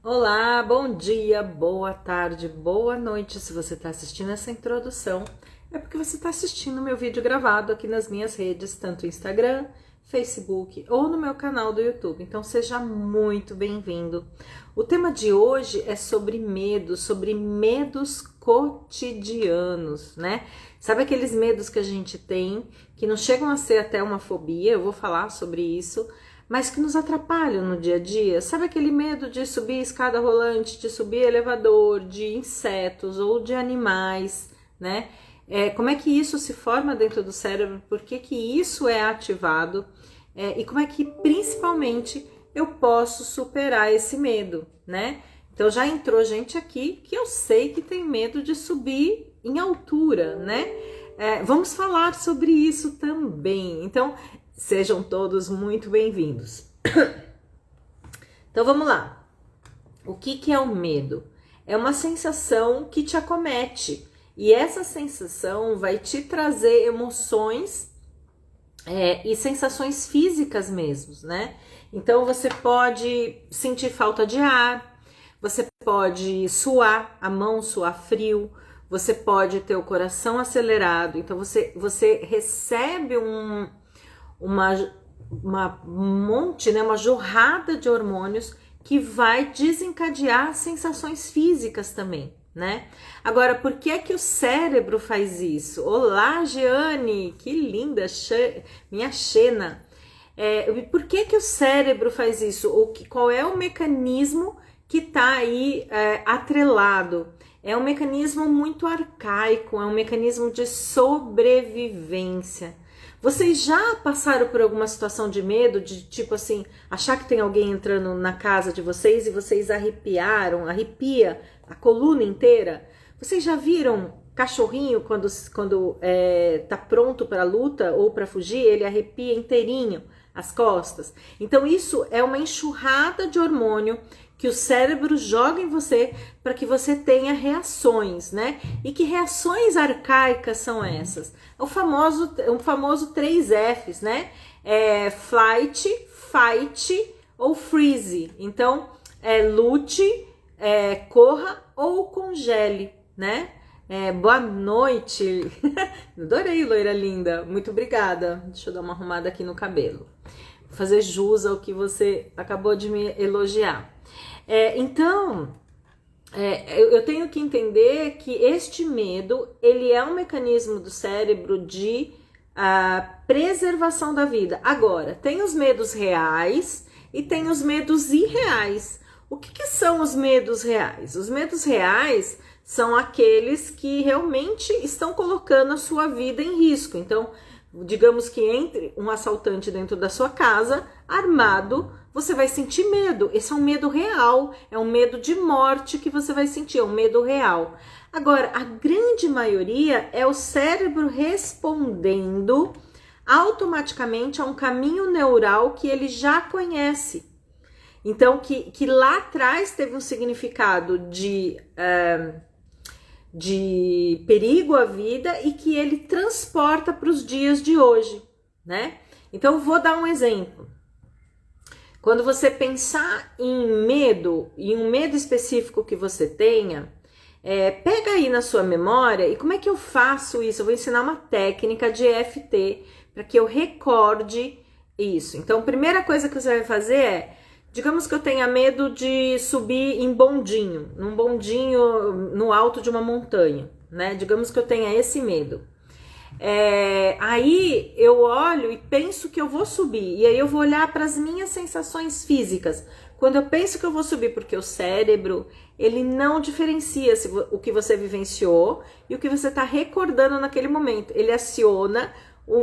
Olá, bom dia, boa tarde, boa noite. Se você está assistindo essa introdução, é porque você está assistindo meu vídeo gravado aqui nas minhas redes, tanto Instagram, Facebook ou no meu canal do YouTube. Então seja muito bem-vindo. O tema de hoje é sobre medos cotidianos, né? Sabe aqueles medos que a gente tem, que não chegam a ser até uma fobia? Eu vou falar sobre isso, mas que nos atrapalham no dia a dia. Sabe aquele medo de subir escada rolante, de subir elevador, de insetos ou de animais, né? Como é que isso se forma dentro do cérebro? Por que que isso é ativado? E como é que, principalmente, eu posso superar esse medo, né? Então já entrou gente aqui que eu sei que tem medo de subir em altura, né? Vamos falar sobre isso também. Então, sejam todos muito bem-vindos. Então vamos lá. O que é o medo? É uma sensação que te acomete. E essa sensação vai te trazer emoções e sensações físicas mesmo, né? Então você pode sentir falta de ar, você pode suar, a mão suar frio, você pode ter o coração acelerado. Então você recebe uma jorrada de hormônios que vai desencadear sensações físicas também, né? Agora, por que é que o cérebro faz isso? Olá, Jeane, que linda, minha Xena. Por que que o cérebro faz isso? Qual é o mecanismo que está aí atrelado? É um mecanismo muito arcaico, é um mecanismo de sobrevivência. Vocês já passaram por alguma situação de medo, de tipo assim, achar que tem alguém entrando na casa de vocês e vocês arrepia a coluna inteira? Vocês já viram cachorrinho quando tá pronto para a luta ou para fugir, ele arrepia inteirinho as costas? Então isso é uma enxurrada de hormônio que o cérebro joga em você para que você tenha reações, né? E que reações arcaicas são essas? O famoso 3 Fs, né? Flight, fight ou freeze. Então, lute, corra ou congele, né? Boa noite. Adorei, loira linda. Muito obrigada. Deixa eu dar uma arrumada aqui no cabelo. Vou fazer jus ao que você acabou de me elogiar. Então, eu tenho que entender que este medo, ele é um mecanismo do cérebro de preservação da vida. Agora, tem os medos reais e tem os medos irreais. O que são os medos reais? Os medos reais são aqueles que realmente estão colocando a sua vida em risco. Então, digamos que entre um assaltante dentro da sua casa, armado, você vai sentir medo. Esse é um medo real, é um medo de morte que você vai sentir, é um medo real. Agora, a grande maioria é o cérebro respondendo automaticamente a um caminho neural que ele já conhece. Então, que lá atrás teve um significado de perigo à vida e que ele transporta para os dias de hoje, né? Então, vou dar um exemplo. Quando você pensar em medo, e um medo específico que você tenha, pega aí na sua memória, e como é que eu faço isso? Eu vou ensinar uma técnica de EFT para que eu recorde isso. Então, a primeira coisa que você vai fazer é, digamos que eu tenha medo de subir num bondinho no alto de uma montanha, né? Digamos que eu tenha esse medo. Aí eu olho e penso que eu vou subir, e aí eu vou olhar para as minhas sensações físicas. Quando eu penso que eu vou subir, porque o cérebro, ele não diferencia o que você vivenciou e o que você está recordando naquele momento. Ele aciona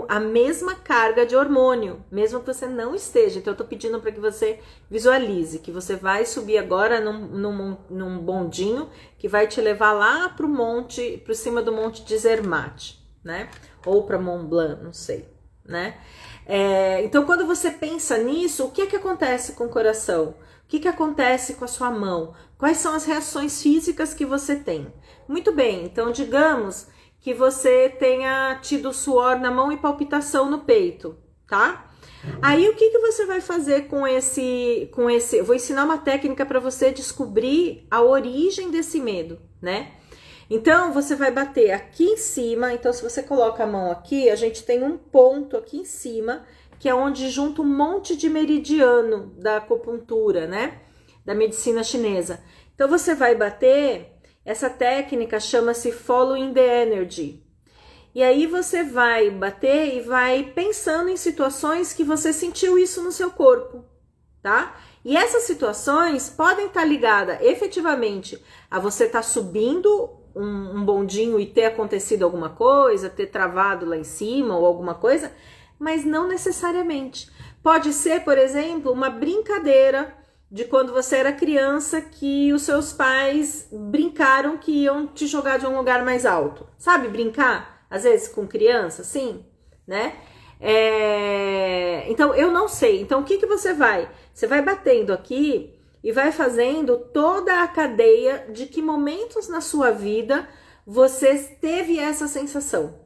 a mesma carga de hormônio, mesmo que você não esteja. Então eu tô pedindo para que você visualize que você vai subir agora num bondinho que vai te levar lá pro monte, pro cima do Monte de Zermatt, né? Ou para Mont Blanc, não sei, né? Então quando você pensa nisso, o que acontece com o coração? O que acontece com a sua mão? Quais são as reações físicas que você tem? Muito bem, então digamos que você tenha tido suor na mão e palpitação no peito, tá? Aí o que que você vai fazer com esse, eu vou ensinar uma técnica para você descobrir a origem desse medo, né? Então você vai bater aqui em cima. Então se você coloca a mão aqui, a gente tem um ponto aqui em cima, que é onde junta um monte de meridiano da acupuntura, né? Da medicina chinesa. Então você vai bater, essa técnica chama-se Following the Energy. E aí você vai bater e vai pensando em situações que você sentiu isso no seu corpo, tá? E essas situações podem estar ligadas efetivamente a você estar subindo um bondinho e ter acontecido alguma coisa, ter travado lá em cima ou alguma coisa, mas não necessariamente. Pode ser, por exemplo, uma brincadeira de quando você era criança que os seus pais brincaram que iam te jogar de um lugar mais alto. Sabe brincar? Às vezes com criança, sim, né? Então, eu não sei. Então, o que que você vai? Você vai batendo aqui e vai fazendo toda a cadeia de que momentos na sua vida você teve essa sensação,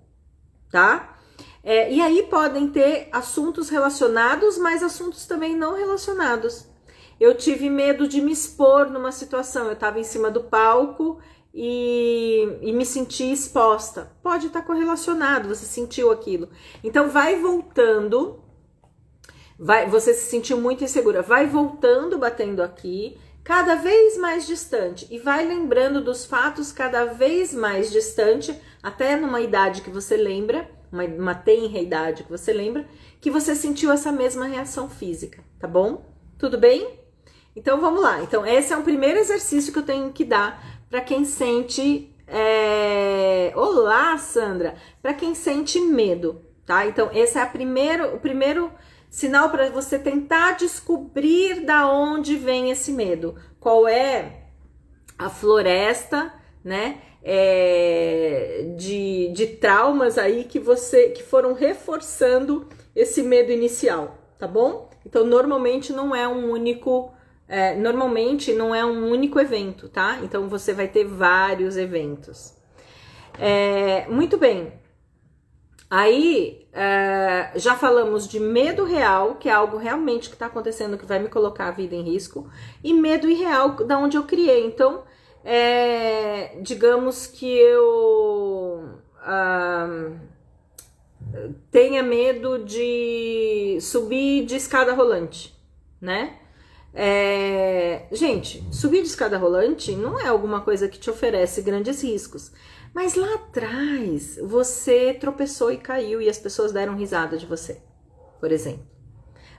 tá? E aí podem ter assuntos relacionados, mas assuntos também não relacionados. Eu tive medo de me expor numa situação. Eu estava em cima do palco e me senti exposta. Pode estar correlacionado, você sentiu aquilo. Então vai voltando, você se sentiu muito insegura, vai voltando, batendo aqui, cada vez mais distante, e vai lembrando dos fatos cada vez mais distante, até numa idade que você lembra, uma tenra idade que você lembra, que você sentiu essa mesma reação física, tá bom? Tudo bem? Então vamos lá. Então esse é o primeiro exercício que eu tenho que dar para quem sente... Olá, Sandra! Para quem sente medo, tá? Então esse é o primeiro sinal para você tentar descobrir da onde vem esse medo. Qual é a floresta, né? De traumas aí que foram reforçando esse medo inicial, tá bom? Então normalmente não é um único evento, tá? Então você vai ter vários eventos. Muito bem. Aí já falamos de medo real, que é algo realmente que está acontecendo, que vai me colocar a vida em risco, e medo irreal, da onde eu criei. Então, digamos que eu tenha medo de subir de escada rolante, né? Gente, subir de escada rolante não é alguma coisa que te oferece grandes riscos, mas lá atrás você tropeçou e caiu e as pessoas deram risada de você, por exemplo.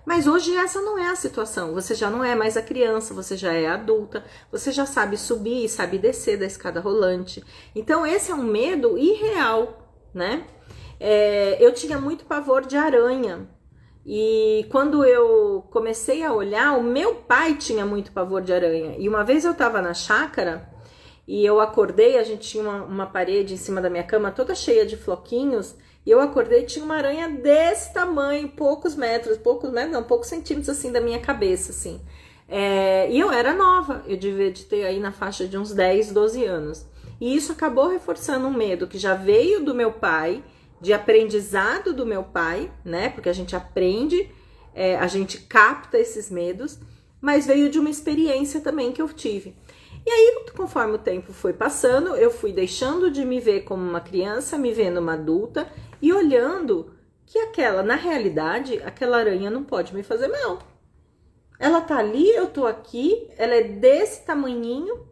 Mas hoje essa não é a situação, você já não é mais a criança, você já é adulta, você já sabe subir e sabe descer da escada rolante. Então esse é um medo irreal, né? Eu tinha muito pavor de aranha. E quando eu comecei a olhar, o meu pai tinha muito pavor de aranha. E uma vez eu tava na chácara e eu acordei, a gente tinha uma parede em cima da minha cama toda cheia de floquinhos, e eu acordei e tinha uma aranha desse tamanho, poucos centímetros assim da minha cabeça, assim. E eu era nova, eu devia de ter aí na faixa de uns 10, 12 anos. E isso acabou reforçando um medo que já veio do meu pai, de aprendizado do meu pai, né? Porque a gente aprende, a gente capta esses medos, mas veio de uma experiência também que eu tive. E aí, conforme o tempo foi passando, eu fui deixando de me ver como uma criança, me vendo uma adulta e olhando que na realidade, aquela aranha não pode me fazer mal. Ela tá ali, eu tô aqui, ela é desse tamanhinho,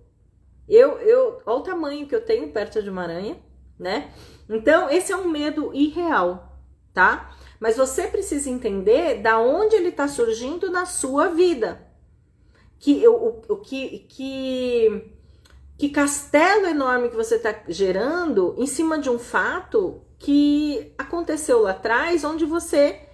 olha o tamanho que eu tenho perto de uma aranha, né? Então, esse é um medo irreal, tá? Mas você precisa entender da onde ele tá surgindo na sua vida. Que castelo enorme que você tá gerando em cima de um fato que aconteceu lá atrás, onde você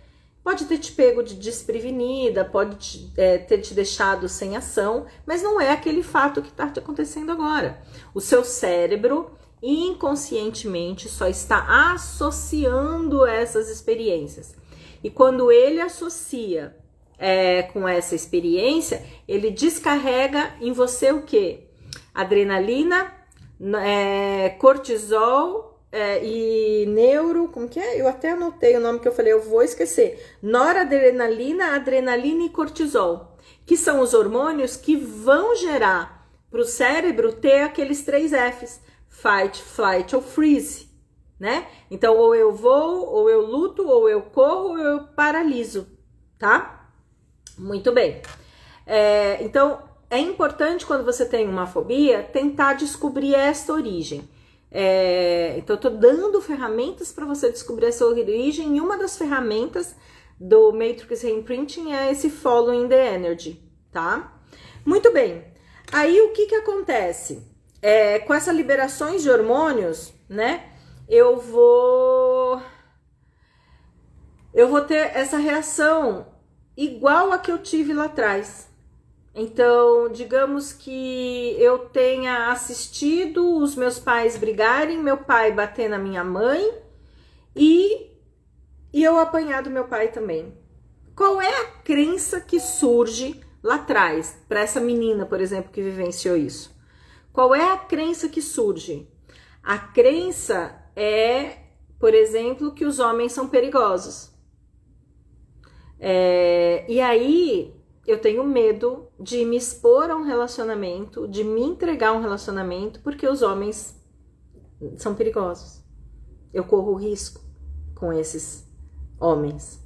pode ter te pego de desprevenida, pode ter te deixado sem ação, mas não é aquele fato que tá acontecendo agora. O seu cérebro inconscientemente só está associando essas experiências. E quando ele associa com essa experiência, ele descarrega em você o quê? Adrenalina, cortisol, e neuro, como que é? Eu até anotei o nome que eu falei, eu vou esquecer. Noradrenalina, adrenalina e cortisol, que são os hormônios que vão gerar para o cérebro ter aqueles 3 Fs, fight, flight ou freeze, né? Então, ou eu vou, ou eu luto, ou eu corro, ou eu paraliso, tá? Muito bem. Então, é importante quando você tem uma fobia, tentar descobrir essa origem. Então, eu tô dando ferramentas para você descobrir essa origem, e uma das ferramentas do Matrix Reimprinting é esse Following the Energy, tá? Muito bem. Aí, o que acontece? Com essas liberações de hormônios, né, eu vou ter essa reação igual a que eu tive lá atrás. Então, digamos que eu tenha assistido os meus pais brigarem, meu pai bater na minha mãe e eu apanhar do meu pai também. Qual é a crença que surge lá atrás, para essa menina, por exemplo, que vivenciou isso? Qual é a crença que surge? A crença é, por exemplo, que os homens são perigosos. E aí eu tenho medo de me expor a um relacionamento, de me entregar a um relacionamento, porque os homens são perigosos. Eu corro risco com esses homens.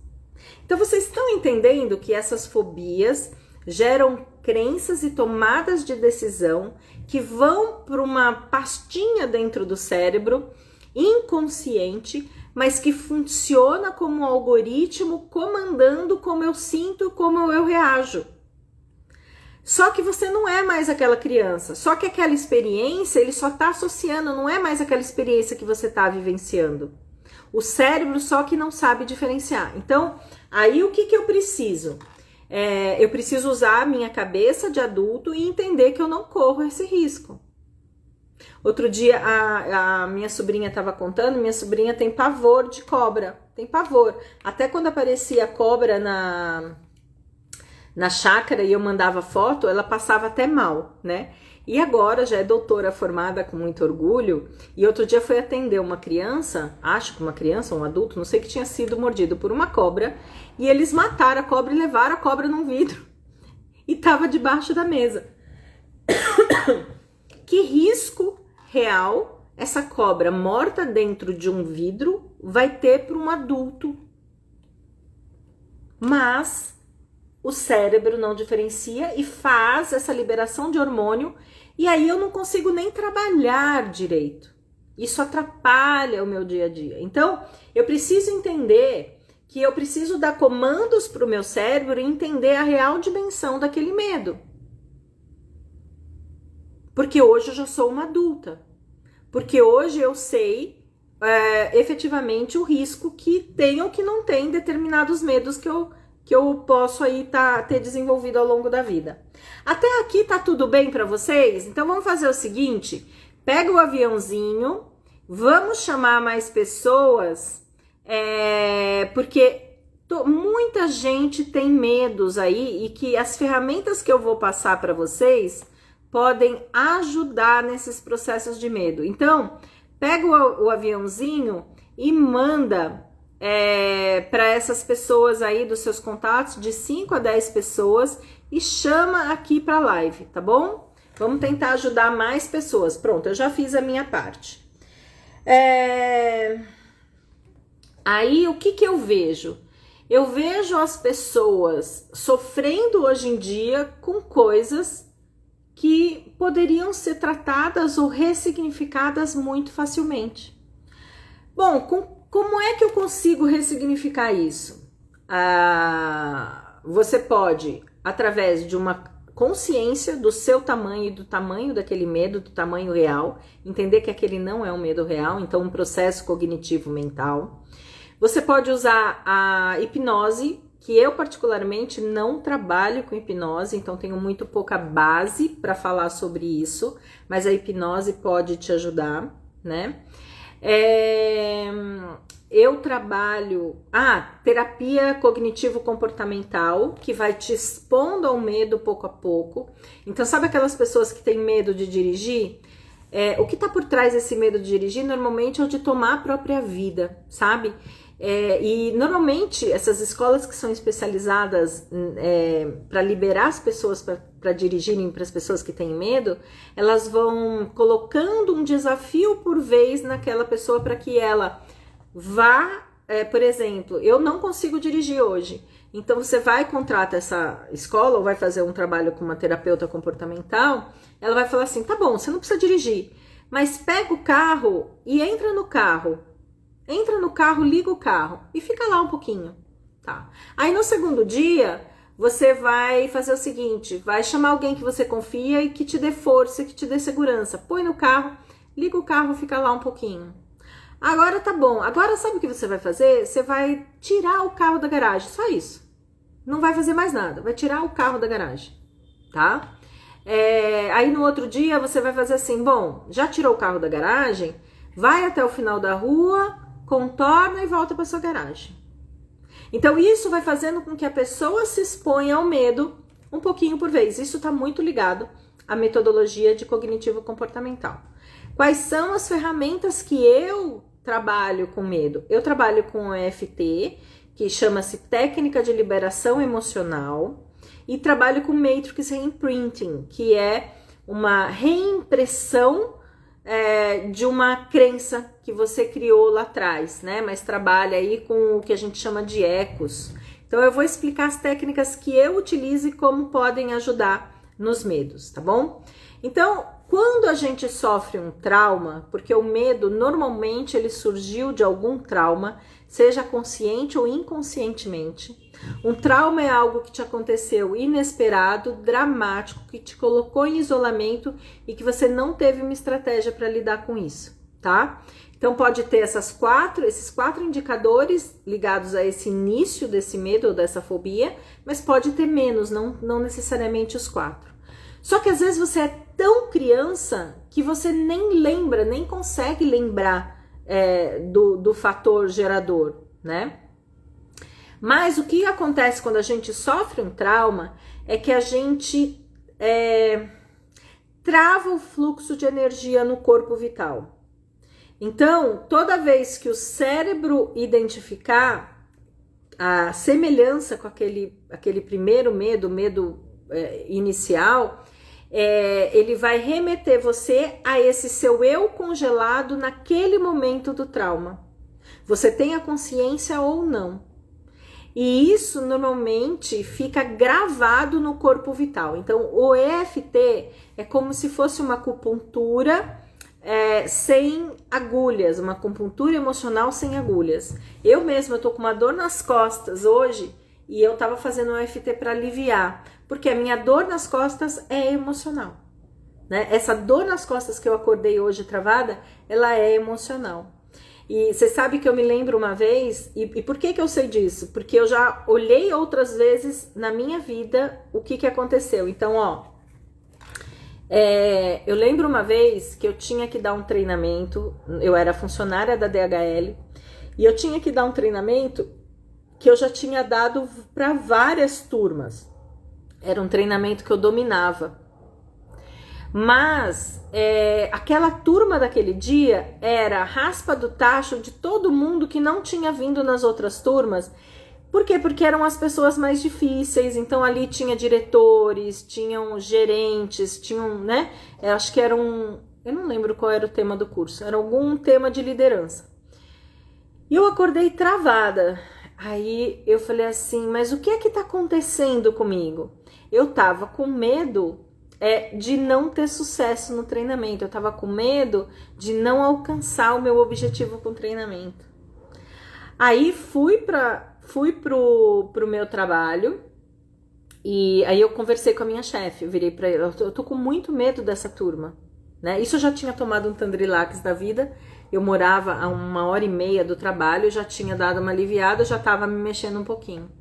Então vocês estão entendendo que essas fobias geram crenças e tomadas de decisão que vão para uma pastinha dentro do cérebro, inconsciente, mas que funciona como um algoritmo comandando como eu sinto, como eu reajo. Só que você não é mais aquela criança, só que aquela experiência, ele só está associando, não é mais aquela experiência que você está vivenciando. O cérebro só que não sabe diferenciar. Então, aí o que eu preciso? Eu preciso usar a minha cabeça de adulto e entender que eu não corro esse risco. Outro dia a minha sobrinha estava contando, minha sobrinha tem pavor de cobra, tem pavor. Até quando aparecia cobra na chácara e eu mandava foto, ela passava até mal, né? E agora já é doutora formada com muito orgulho, e outro dia foi atender uma criança, acho que uma criança, um adulto, não sei, que tinha sido mordido por uma cobra, e eles mataram a cobra e levaram a cobra num vidro, e tava debaixo da mesa. Que risco real essa cobra morta dentro de um vidro vai ter para um adulto? Mas o cérebro não diferencia e faz essa liberação de hormônio, e aí eu não consigo nem trabalhar direito. Isso atrapalha o meu dia a dia. Então, eu preciso entender que eu preciso dar comandos para o meu cérebro e entender a real dimensão daquele medo. Porque hoje eu já sou uma adulta. Porque hoje eu sei efetivamente o risco que tem ou que não tem determinados medos que eu posso aí ter desenvolvido ao longo da vida. Até aqui tá tudo bem para vocês? Então vamos fazer o seguinte, pega o aviãozinho, vamos chamar mais pessoas, porque muita gente tem medos aí, e que as ferramentas que eu vou passar para vocês podem ajudar nesses processos de medo. Então, pega o aviãozinho e manda para essas pessoas aí dos seus contatos, de 5 a 10 pessoas, e chama aqui para a live, tá bom? Vamos tentar ajudar mais pessoas. Pronto, eu já fiz a minha parte. Aí, o que eu vejo? Eu vejo as pessoas sofrendo hoje em dia com coisas que poderiam ser tratadas ou ressignificadas muito facilmente. Bom, como é que eu consigo ressignificar isso? Você pode, através de uma consciência do seu tamanho e do tamanho daquele medo, do tamanho real, entender que aquele não é um medo real, então um processo cognitivo mental. Você pode usar a hipnose, que eu particularmente não trabalho com hipnose, então tenho muito pouca base para falar sobre isso, mas a hipnose pode te ajudar, né? Eu trabalho terapia cognitivo-comportamental, que vai te expondo ao medo pouco a pouco. Então, sabe aquelas pessoas que têm medo de dirigir? O que tá por trás desse medo de dirigir normalmente é o de tomar a própria vida, sabe? E normalmente essas escolas que são especializadas para liberar as pessoas para dirigirem, para as pessoas que têm medo, elas vão colocando um desafio por vez naquela pessoa para que ela vá, por exemplo, eu não consigo dirigir hoje. Então você vai contratar essa escola ou vai fazer um trabalho com uma terapeuta comportamental, ela vai falar assim, tá bom, você não precisa dirigir, mas pega o carro e entra no carro. Entra no carro, liga o carro e fica lá um pouquinho, tá? Aí no segundo dia, você vai fazer o seguinte, vai chamar alguém que você confia e que te dê força, que te dê segurança. Põe no carro, liga o carro, fica lá um pouquinho. Agora tá bom, agora sabe o que você vai fazer? Você vai tirar o carro da garagem, só isso. Não vai fazer mais nada, vai tirar o carro da garagem, tá? Aí no outro dia você vai fazer assim, bom, já tirou o carro da garagem? Vai até o final da rua, contorna e volta para sua garagem. Então isso vai fazendo com que a pessoa se exponha ao medo um pouquinho por vez. Isso está muito ligado à metodologia de cognitivo comportamental. Quais são as ferramentas que eu trabalho com medo? Eu trabalho com o EFT, que chama-se Técnica de Liberação Emocional, e trabalho com Matrix Reimprinting, que é uma reimpressão de uma crença que você criou lá atrás, né? Mas trabalha aí com o que a gente chama de ecos. Então eu vou explicar as técnicas que eu utilizo e como podem ajudar nos medos, tá bom? Então, quando a gente sofre um trauma, porque o medo normalmente ele surgiu de algum trauma, seja consciente ou inconscientemente. Um trauma é algo que te aconteceu inesperado, dramático, que te colocou em isolamento e que você não teve uma estratégia para lidar com isso, tá? Então pode ter esses quatro indicadores ligados a esse início desse medo ou dessa fobia, mas pode ter menos, não necessariamente os 4. Só que às vezes você é tão criança que você nem lembra, nem consegue lembrar do fator gerador, né? Mas o que acontece quando a gente sofre um trauma é que a gente trava o fluxo de energia no corpo vital. Então, toda vez que o cérebro identificar a semelhança com aquele primeiro medo, inicial, ele vai remeter você a esse seu eu congelado naquele momento do trauma. Você tem a consciência ou não. E isso normalmente fica gravado no corpo vital. Então, o EFT é como se fosse uma acupuntura sem agulhas, uma acupuntura emocional sem agulhas. Eu mesma tô com uma dor nas costas hoje e eu tava fazendo um EFT para aliviar, porque a minha dor nas costas é emocional, né? Essa dor nas costas que eu acordei hoje travada, ela é emocional. E você sabe que eu me lembro uma vez, e por que eu sei disso? Porque eu já olhei outras vezes na minha vida o que aconteceu. Então, eu lembro uma vez que eu tinha que dar um treinamento, eu era funcionária da DHL, e eu tinha que dar um treinamento que eu já tinha dado para várias turmas. Era um treinamento que eu dominava. Mas aquela turma daquele dia era a raspa do tacho de todo mundo que não tinha vindo nas outras turmas. Por quê? Porque eram as pessoas mais difíceis. Então ali tinha diretores, tinham gerentes, tinham, né? Eu acho que era eu não lembro qual era o tema do curso. Era algum tema de liderança. E eu acordei travada. Aí eu falei assim, mas o que é que tá acontecendo comigo? Eu tava com medo de não ter sucesso no treinamento. Eu tava com medo de não alcançar o meu objetivo com o treinamento. Aí fui pro meu trabalho e aí eu conversei com a minha chefe. Eu virei pra ela, eu tô com muito medo dessa turma, né? Isso eu já tinha tomado um Tandrilax da vida. Eu morava a 1h30 do trabalho, eu já tinha dado uma aliviada, eu já tava me mexendo um pouquinho.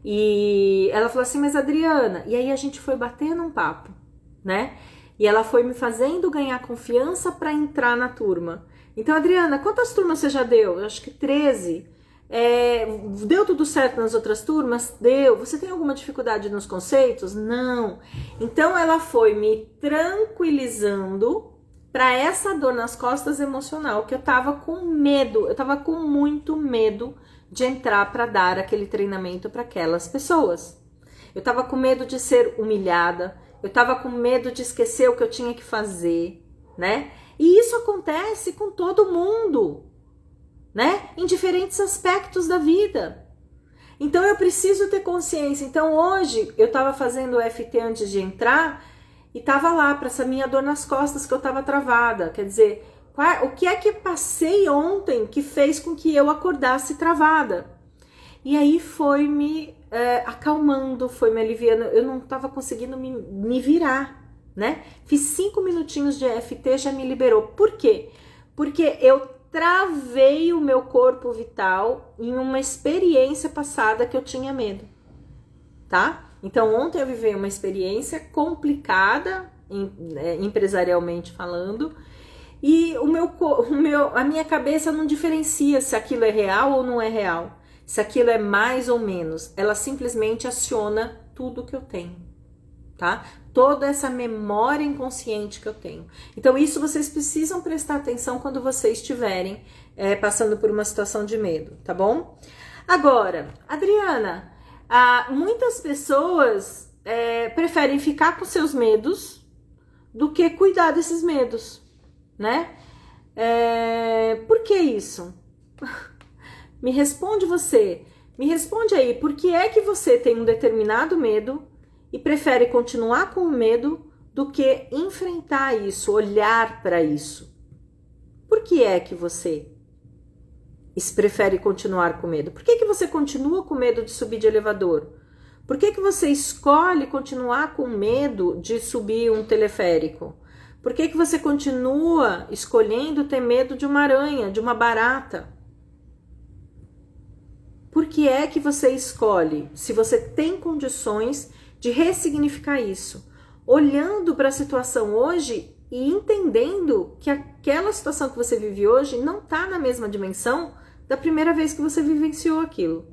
E ela falou assim, mas Adriana... E aí a gente foi batendo um papo, né? E ela foi me fazendo ganhar confiança para entrar na turma. Então, Adriana, quantas turmas você já deu? Eu acho que 13. Deu tudo certo nas outras turmas? Deu. Você tem alguma dificuldade nos conceitos? Não. Então, ela foi me tranquilizando para essa dor nas costas emocional, que eu tava com medo, eu tava com muito medo de entrar para dar aquele treinamento para aquelas pessoas. Eu tava com medo de ser humilhada, eu tava com medo de esquecer o que eu tinha que fazer, né? E isso acontece com todo mundo, né? Em diferentes aspectos da vida. Então eu preciso ter consciência. Então hoje eu tava fazendo o FT antes de entrar e tava lá para essa minha dor nas costas que eu tava travada. Quer dizer, o que é que passei ontem que fez com que eu acordasse travada? E aí foi me acalmando, foi me aliviando. Eu não tava conseguindo me virar, né? Fiz 5 minutinhos de FT, já me liberou. Por quê? Porque eu travei o meu corpo vital em uma experiência passada que eu tinha medo, tá? Então ontem eu vivi uma experiência complicada, empresarialmente falando, e a minha cabeça não diferencia se aquilo é real ou não é real, se aquilo é mais ou menos, ela simplesmente aciona tudo que eu tenho, tá? Toda essa memória inconsciente que eu tenho. Então isso vocês precisam prestar atenção quando vocês estiverem passando por uma situação de medo, tá bom? Agora, Adriana, muitas pessoas preferem ficar com seus medos do que cuidar desses medos, né? Por que isso? Me responde você, me responde aí, por que é que você tem um determinado medo e prefere continuar com o medo do que enfrentar isso, olhar para isso? Por que é que você prefere continuar com medo? Por que que você continua com medo de subir de elevador? Por que que você escolhe continuar com medo de subir um teleférico? Por que que você continua escolhendo ter medo de uma aranha, de uma barata? Por que é que você escolhe, se você tem condições de ressignificar isso, olhando para a situação hoje e entendendo que aquela situação que você vive hoje não está na mesma dimensão da primeira vez que você vivenciou aquilo.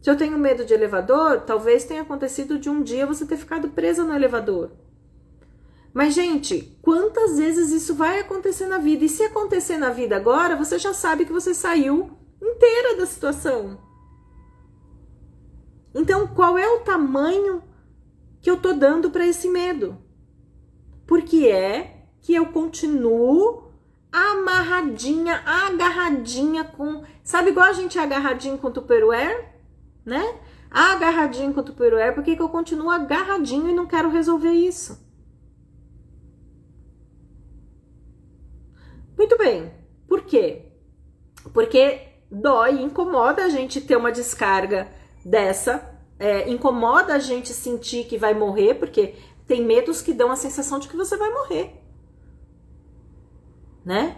Se eu tenho medo de elevador, talvez tenha acontecido de um dia você ter ficado presa no elevador. Mas, gente, quantas vezes isso vai acontecer na vida? E se acontecer na vida agora, você já sabe que você saiu inteira da situação. Então, qual é o tamanho que eu tô dando para esse medo? Porque é que eu continuo amarradinha, agarradinha com... Sabe igual a gente é agarradinho com Tupperware, né? Agarradinho com Tupperware, porque que eu continuo agarradinho e não quero resolver isso? Muito bem. Por quê? Porque dói, incomoda a gente ter uma descarga dessa, incomoda a gente sentir que vai morrer, porque tem medos que dão a sensação de que você vai morrer, né?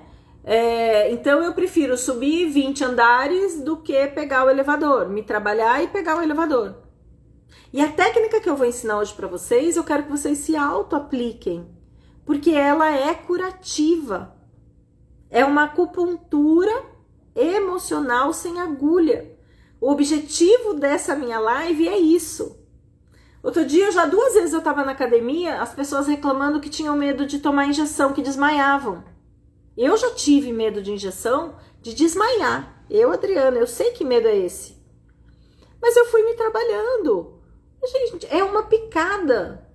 Então eu prefiro subir 20 andares do que pegar o elevador, me trabalhar e pegar o elevador. E a técnica que eu vou ensinar hoje para vocês, eu quero que vocês se auto-apliquem, porque ela é curativa. É uma acupuntura emocional sem agulha. O objetivo dessa minha live é isso. Outro dia, já 2 vezes eu estava na academia, as pessoas reclamando que tinham medo de tomar injeção, que desmaiavam. Eu já tive medo de injeção, de desmaiar. Eu, Adriana, eu sei que medo é esse. Mas eu fui me trabalhando. Gente, é uma picada.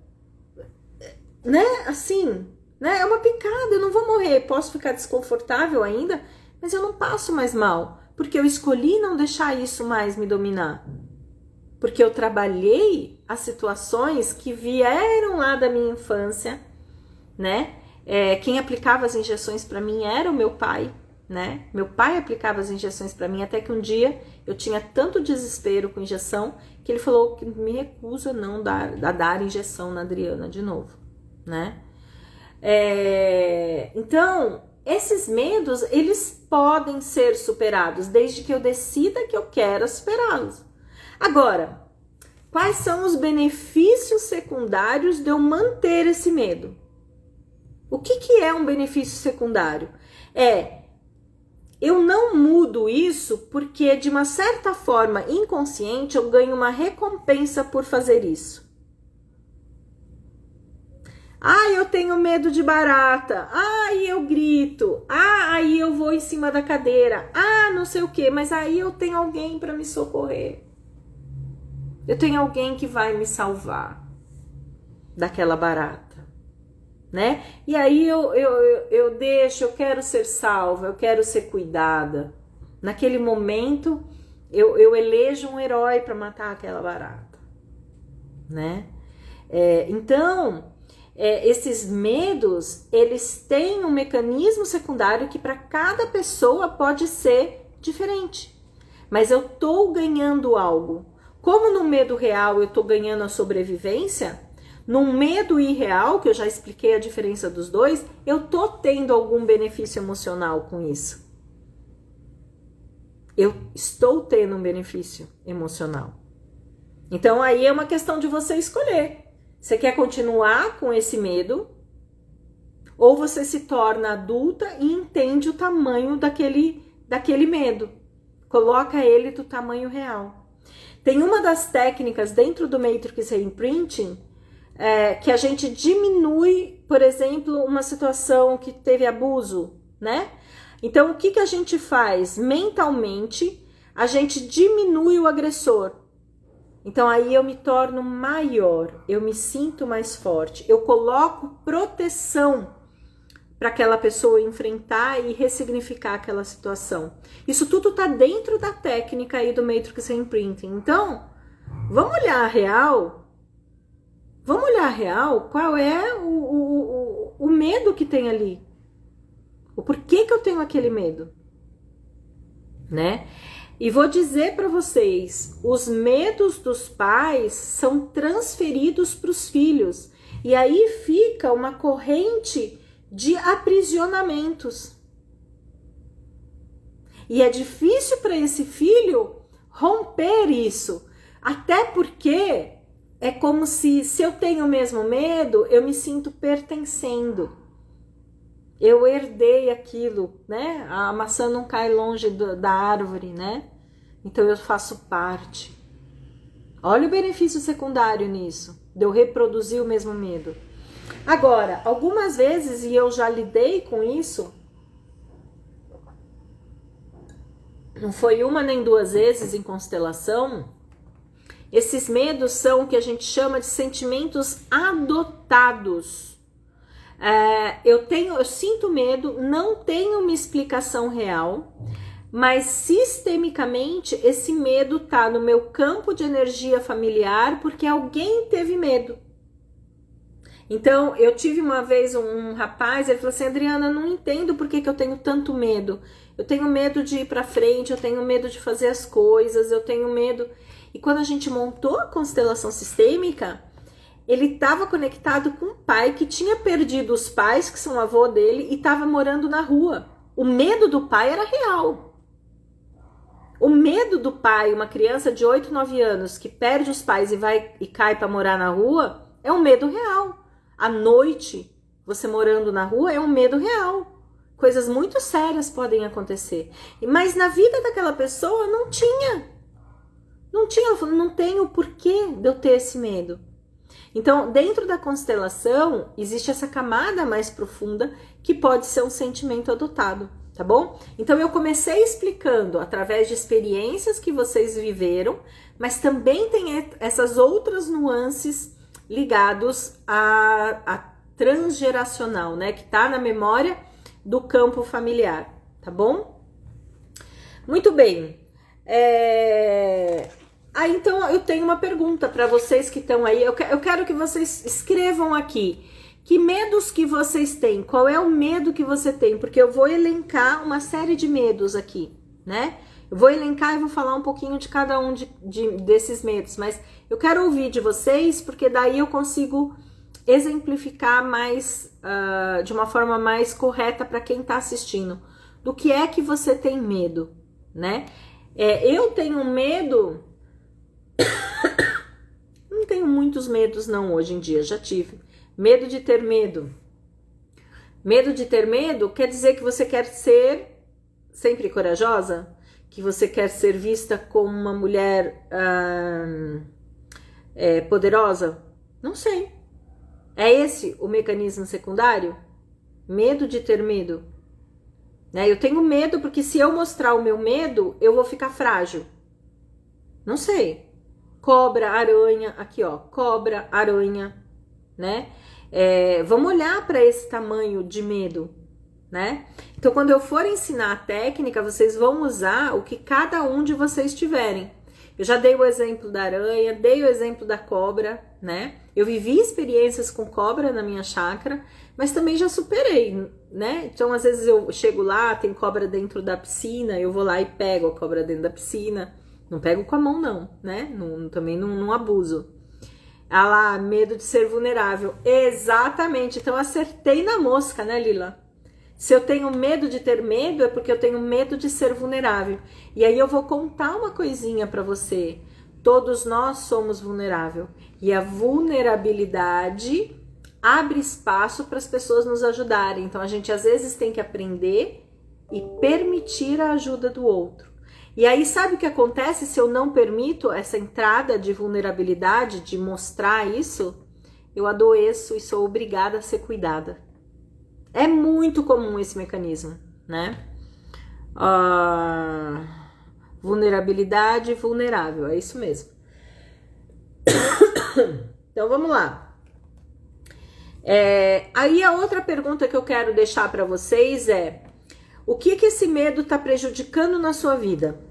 Né? Assim, né? É uma picada, eu não vou morrer. Posso ficar desconfortável ainda, mas eu não passo mais mal. Porque eu escolhi não deixar isso mais me dominar. Porque eu trabalhei as situações que vieram lá da minha infância, né? Quem aplicava as injeções para mim era o meu pai, né? Meu pai aplicava as injeções para mim, até que um dia eu tinha tanto desespero com injeção que ele falou que me recusa a dar injeção na Adriana de novo, né? Então, esses medos, eles podem ser superados, desde que eu decida que eu quero superá-los. Agora, quais são os benefícios secundários de eu manter esse medo? O que é um benefício secundário? Eu não mudo isso porque, de uma certa forma inconsciente, eu ganho uma recompensa por fazer isso. Ah, eu tenho medo de barata. Ah, aí eu grito. Ah, aí eu vou em cima da cadeira. Ah, não sei o que, mas aí eu tenho alguém para me socorrer. Eu tenho alguém que vai me salvar daquela barata, né? E aí eu deixo, eu quero ser salva, eu quero ser cuidada. Naquele momento, eu elejo um herói para matar aquela barata, né? Então, esses medos, eles têm um mecanismo secundário que para cada pessoa pode ser diferente. Mas eu tô ganhando algo. Como no medo real eu tô ganhando a sobrevivência, no medo irreal, que eu já expliquei a diferença dos dois, eu tô tendo algum benefício emocional com isso. Eu estou tendo um benefício emocional. Então aí é uma questão de você escolher. Você quer continuar com esse medo? Ou você se torna adulta e entende o tamanho daquele medo. Coloca ele do tamanho real. Tem uma das técnicas dentro do Matrix Reimprinting que a gente diminui, por exemplo, uma situação que teve abuso, né? Então, o que a gente faz? Mentalmente, a gente diminui o agressor. Então, aí eu me torno maior, eu me sinto mais forte, eu coloco proteção para aquela pessoa enfrentar e ressignificar aquela situação. Isso tudo tá dentro da técnica aí do Matrix Reimprinting. Então, vamos olhar a real? Vamos olhar a real? Qual é o medo que tem ali? O porquê que eu tenho aquele medo? Né? E vou dizer para vocês, os medos dos pais são transferidos para os filhos. E aí fica uma corrente de aprisionamentos. E é difícil para esse filho romper isso. Até porque é como se eu tenho o mesmo medo, eu me sinto pertencendo. Eu herdei aquilo, né? A maçã não cai longe da árvore, né? Então eu faço parte. Olha o benefício secundário nisso, de eu reproduzir o mesmo medo. Agora, algumas vezes, e eu já lidei com isso, não foi uma nem duas vezes em constelação, esses medos são o que a gente chama de sentimentos adotados. Eu sinto medo, não tenho uma explicação real, mas sistemicamente esse medo tá no meu campo de energia familiar porque alguém teve medo. Então, eu tive uma vez um rapaz, ele falou assim, Adriana, eu não entendo por que eu tenho tanto medo. Eu tenho medo de ir pra frente, eu tenho medo de fazer as coisas, eu tenho medo... E quando a gente montou a constelação sistêmica, ele estava conectado com um pai que tinha perdido os pais, que são avô dele, e estava morando na rua. O medo do pai era real. O medo do pai, uma criança de 8, 9 anos que perde os pais e cai para morar na rua, é um medo real. À noite, você morando na rua, é um medo real. Coisas muito sérias podem acontecer. Mas na vida daquela pessoa não tinha. Ela falou, não tenho porquê de eu ter esse medo. Então, dentro da constelação, existe essa camada mais profunda que pode ser um sentimento adotado, tá bom? Então, eu comecei explicando através de experiências que vocês viveram, mas também tem essas outras nuances ligados a transgeracional, né? Que tá na memória do campo familiar, tá bom? Muito bem. Então eu tenho uma pergunta para vocês que estão aí. Eu quero que vocês escrevam aqui. Que medos que vocês têm? Qual é o medo que você tem? Porque eu vou elencar uma série de medos aqui, né? Eu vou elencar e vou falar um pouquinho de cada um desses medos. Mas eu quero ouvir de vocês, porque daí eu consigo exemplificar mais, de uma forma mais correta para quem está assistindo. Do que é que você tem medo, né? Eu tenho medo... Não tenho muitos medos não hoje em dia, já tive. Medo de ter medo. Medo de ter medo quer dizer que você quer ser sempre corajosa? Que você quer ser vista como uma mulher poderosa? Não sei. É esse o mecanismo secundário? Medo de ter medo. Né? Eu tenho medo porque se eu mostrar o meu medo, eu vou ficar frágil. Não sei. Cobra, aranha, aqui ó, cobra, aranha, né? Vamos olhar para esse tamanho de medo, né? Então, quando eu for ensinar a técnica, vocês vão usar o que cada um de vocês tiverem. Eu já dei o exemplo da aranha, dei o exemplo da cobra, né? Eu vivi experiências com cobra na minha chácara, mas também já superei, né? Então, às vezes eu chego lá, tem cobra dentro da piscina, eu vou lá e pego a cobra dentro da piscina. Não pego com a mão, não, né? Também não abuso. Ah lá, medo de ser vulnerável. Exatamente. Então, acertei na mosca, né, Lila? Se eu tenho medo de ter medo, é porque eu tenho medo de ser vulnerável. E aí eu vou contar uma coisinha pra você. Todos nós somos vulneráveis. E a vulnerabilidade abre espaço para as pessoas nos ajudarem. Então, a gente às vezes tem que aprender e permitir a ajuda do outro. E aí, sabe o que acontece se eu não permito essa entrada de vulnerabilidade, de mostrar isso? Eu adoeço e sou obrigada a ser cuidada. É muito comum esse mecanismo, né? Vulnerabilidade, vulnerável, é isso mesmo. Então, vamos lá. Aí, a outra pergunta que eu quero deixar para vocês é: o que esse medo está prejudicando na sua vida?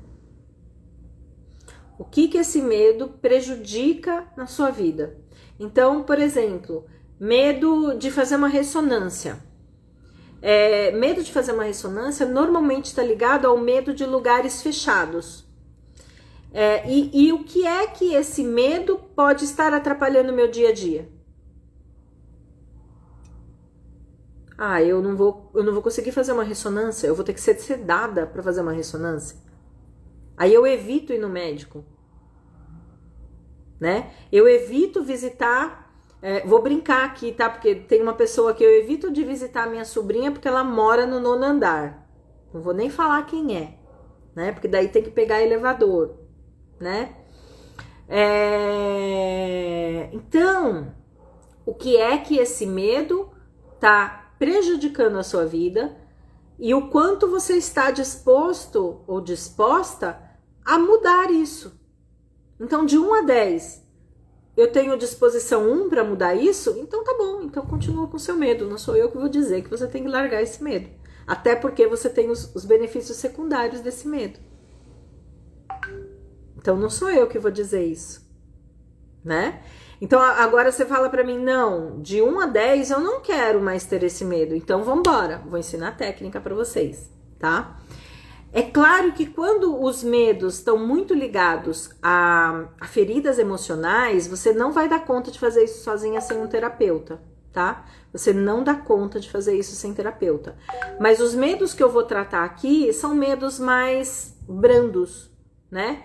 O que esse medo prejudica na sua vida? Então, por exemplo, medo de fazer uma ressonância. Medo de fazer uma ressonância normalmente está ligado ao medo de lugares fechados. E o que é que esse medo pode estar atrapalhando o meu dia a dia? Eu não vou conseguir fazer uma ressonância, eu vou ter que ser sedada para fazer uma ressonância. Aí eu evito ir no médico, né? Eu evito visitar, vou brincar aqui, tá? Porque tem uma pessoa que eu evito de visitar a minha sobrinha porque ela mora no 9º andar. Não vou nem falar quem é, né? Porque daí tem que pegar elevador, né? Então, o que é que esse medo tá prejudicando a sua vida e o quanto você está disposto ou disposta a mudar isso? Então, de 1 a 10, eu tenho disposição 1 para mudar isso? Então tá bom, então continua com seu medo. Não sou eu que vou dizer que você tem que largar esse medo. Até porque você tem os benefícios secundários desse medo. Então não sou eu que vou dizer isso, né? Então agora você fala para mim, não, de 1 a 10 eu não quero mais ter esse medo. Então vamos embora, vou ensinar a técnica para vocês, tá? É claro que quando os medos estão muito ligados a feridas emocionais, você não vai dar conta de fazer isso sozinha sem um terapeuta, tá? Você não dá conta de fazer isso sem terapeuta. Mas os medos que eu vou tratar aqui são medos mais brandos, né?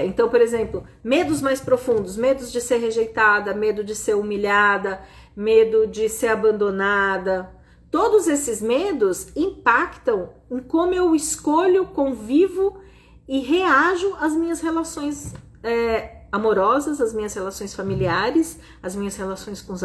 Então, por exemplo, medos mais profundos, medos de ser rejeitada, medo de ser humilhada, medo de ser abandonada. Todos esses medos impactam em como eu escolho, convivo e reajo às minhas relações amorosas, às minhas relações familiares, às minhas relações com os